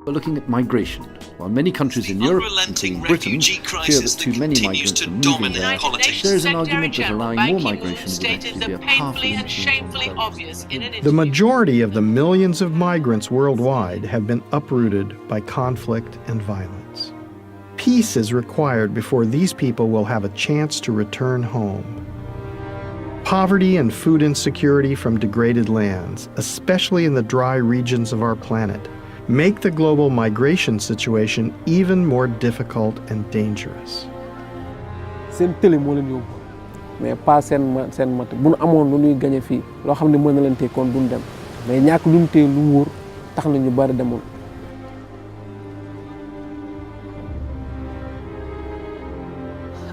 We're looking at migration. While many countries in Europe, including Britain, fear that too many migrants are moving there, there is an argument that allowing more migration would actually be a powerful influence on development. The majority of the millions of migrants worldwide have been uprooted by conflict and violence. Peace is required before these people will have a chance to return home. Poverty and food insecurity from degraded lands, especially in the dry regions of our planet, make the global migration situation even more difficult and dangerous. Seen télé moo leen yóbbu mais pas seen mat bu nu amoon lu ñuy gañe fii loo xam ne mën na leen tee kon duñ dem mais ñàkk lu ñu tee lu wóor tax na ñu bari demoon.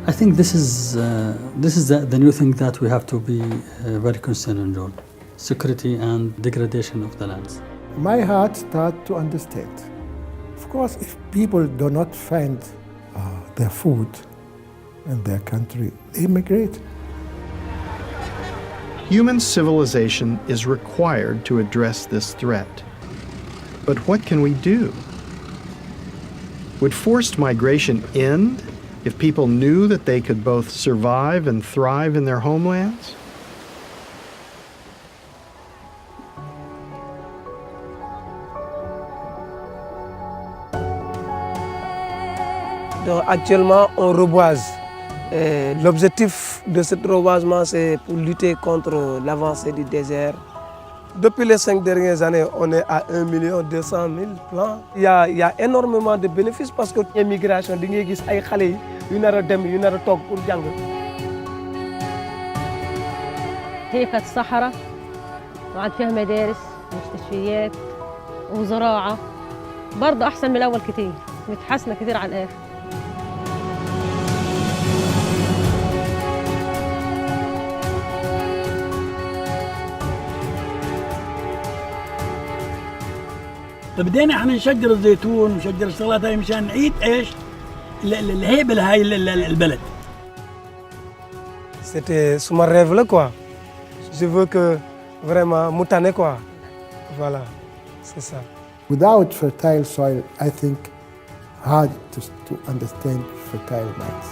I think this is the new thing that we have to be very concerned on: security and degradation of the lands. My heart starts to understand. Of course, if people do not find their food in their country, they migrate. Human civilization is required to address this threat. But what can we do? Would forced migration end if people knew that they could both survive and thrive in their homelands? Donc actuellement, on reboise. L'objectif de ce reboisement, c'est pour lutter contre l'avancée du désert. Depuis les 5 dernières années, on est à 1 200 000 plants. Il y a énormément de bénéfices parce que l'immigration, di ngay gis ay xale yu nar a dem yu nar a toog pour jàng. هي كانت صحراء وعاد فيها مدارس ومستشفيات وزراعة برضه أحسن من الأول كتير متحسنة كتير على الآخر. فبدينا احنا نشجر الزيتون ونشجر الشغلات هاي مشان نعيد ايش؟ الهيبة لهاي البلد. C'était mon rêve là quoi. Je veux que vraiment moutaner quoi. Voilà, c'est ça. Without fertile soil, I think hard to understand fertile lands.